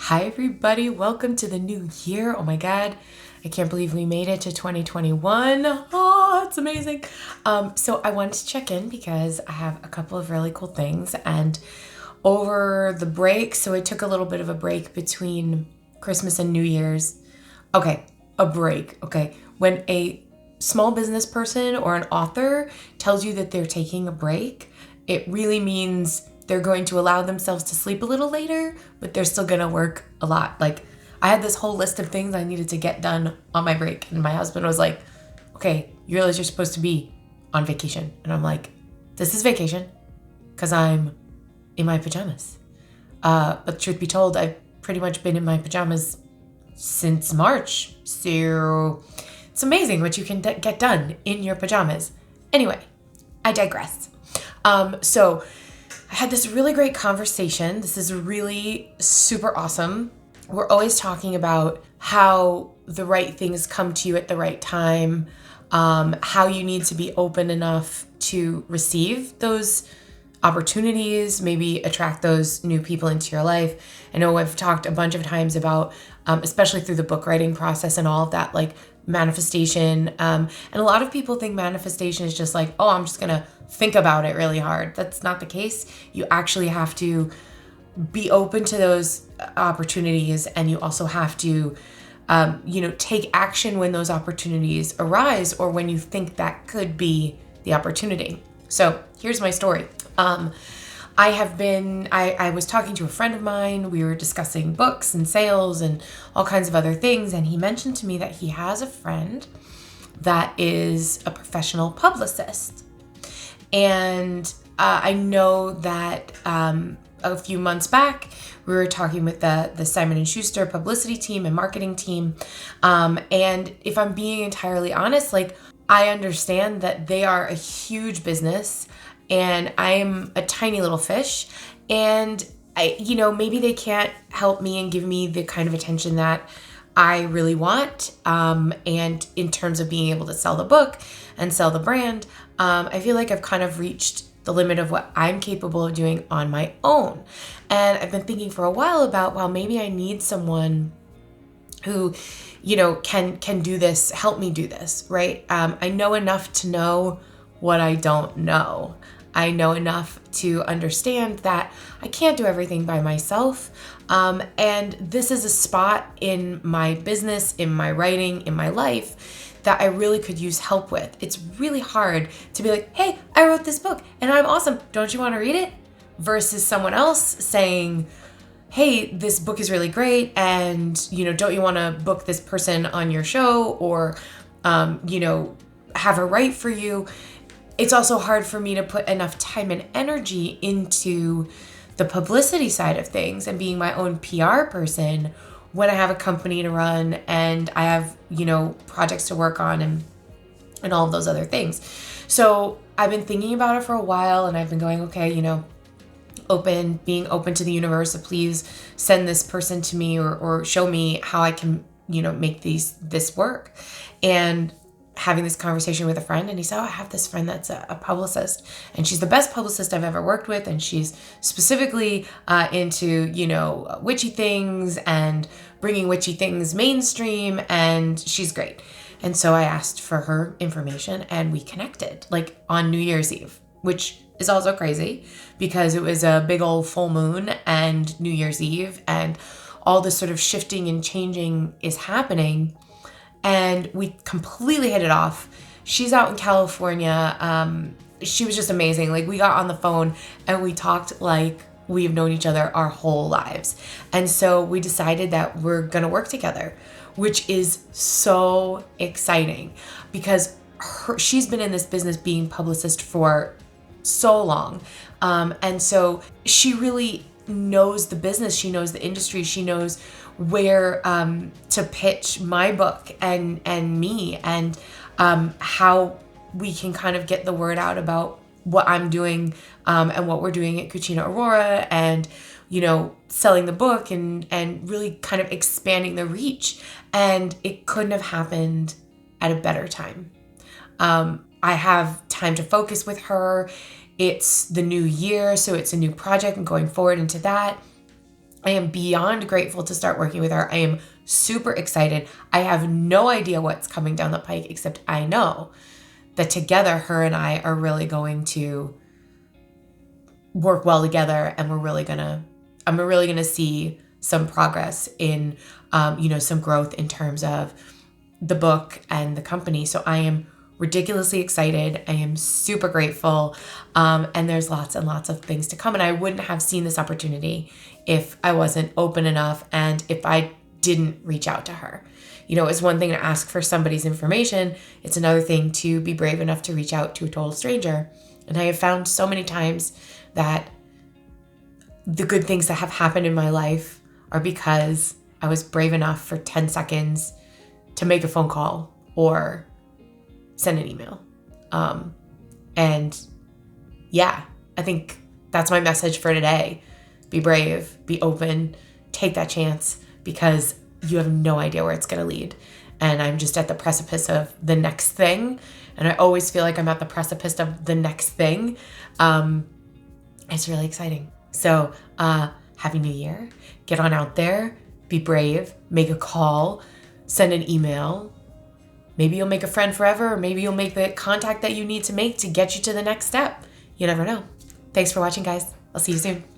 Hi everybody, welcome to the new year. Oh my God, I can't believe we made it to 2021. Oh, it's amazing. So I wanted to check in because I have a couple of really cool things, and over the break, so I took a little bit of a break between Christmas and New Year's. Okay, a break. Okay, when a small business person or an author tells you that they're taking a break, it really means they're going to allow themselves to sleep a little later, but they're still going to work a lot. Like, I had this whole list of things I needed to get done on my break, and my husband was like, okay, you realize you're supposed to be on vacation. And I'm like, this is vacation because I'm in my pajamas. But truth be told, I've pretty much been in my pajamas since March. So it's amazing what you can get done in your pajamas. Anyway, I digress. So I had this really great conversation. This is really super awesome. We're always talking about how the right things come to you at the right time, how you need to be open enough to receive those opportunities, maybe attract those new people into your life. I know I've talked a bunch of times about, especially through the book writing process and all of that, like manifestation. And a lot of people think manifestation is just like, oh, I'm just going to think about it really hard. That's not the case. You actually have to be open to those opportunities, and you also have to, take action when those opportunities arise or when you think that could be the opportunity. So here's my story. I was talking to a friend of mine. We were discussing books and sales and all kinds of other things. And he mentioned to me that he has a friend that is a professional publicist. And I know that a few months back, we were talking with the Simon & Schuster publicity team and marketing team. And if I'm being entirely honest, like, I understand that they are a huge business and I'm a tiny little fish. And maybe they can't help me and give me the kind of attention that I really want. And in terms of being able to sell the book and sell the brand, I feel like I've kind of reached the limit of what I'm capable of doing on my own. And I've been thinking for a while about, well, maybe I need someone who, can do this, help me do this, right? I know enough to know what I don't know. I know enough to understand that I can't do everything by myself. And this is a spot in my business, in my writing, in my life that I really could use help with. It's really hard to be like, hey, I wrote this book and I'm awesome. Don't you want to read it? Versus someone else saying, hey, this book is really great. And, don't you want to book this person on your show or, have her write for you? It's also hard for me to put enough time and energy into the publicity side of things and being my own PR person when I have a company to run and I have, projects to work on and all of those other things. So I've been thinking about it for a while, and I've been going, okay, being open to the universe. So please send this person to me or show me how I can, make this work. And having this conversation with a friend, and he said, oh, I have this friend that's a publicist, and she's the best publicist I've ever worked with, and she's specifically into, witchy things and bringing witchy things mainstream, and she's great. And so I asked for her information, and we connected, like, on New Year's Eve, which is also crazy because it was a big old full moon and New Year's Eve, and all this sort of shifting and changing is happening. And we completely hit it off. She's out in California. She was just amazing. Like, we got on the phone and we talked like we have known each other our whole lives. And so we decided that we're going to work together, which is so exciting because she's been in this business being publicist for so long. And so she really knows the business. She knows the industry. She knows where to pitch my book and me, and how we can kind of get the word out about what I'm doing and what we're doing at Cucina Aurora, and selling the book and really kind of expanding the reach. And it couldn't have happened at a better time. I have time to focus with her. It's the new year, so it's a new project and going forward into that. I am beyond grateful to start working with her. I am super excited. I have no idea what's coming down the pike, except I know that together, her and I are really going to work well together, and I'm really gonna see some progress in, some growth in terms of the book and the company. So I am ridiculously excited. I am super grateful. And there's lots and lots of things to come. And I wouldn't have seen this opportunity if I wasn't open enough and if I didn't reach out to her. It's one thing to ask for somebody's information. It's another thing to be brave enough to reach out to a total stranger. And I have found so many times that the good things that have happened in my life are because I was brave enough for 10 seconds to make a phone call or send an email. And yeah, I think that's my message for today. Be brave, be open, take that chance, because you have no idea where it's going to lead. And I'm just at the precipice of the next thing. And I always feel like I'm at the precipice of the next thing. It's really exciting. So, Happy New Year. Get on out there, be brave, make a call, send an email. Maybe you'll make a friend forever, or maybe you'll make the contact that you need to make to get you to the next step. You never know. Thanks for watching, guys. I'll see you soon.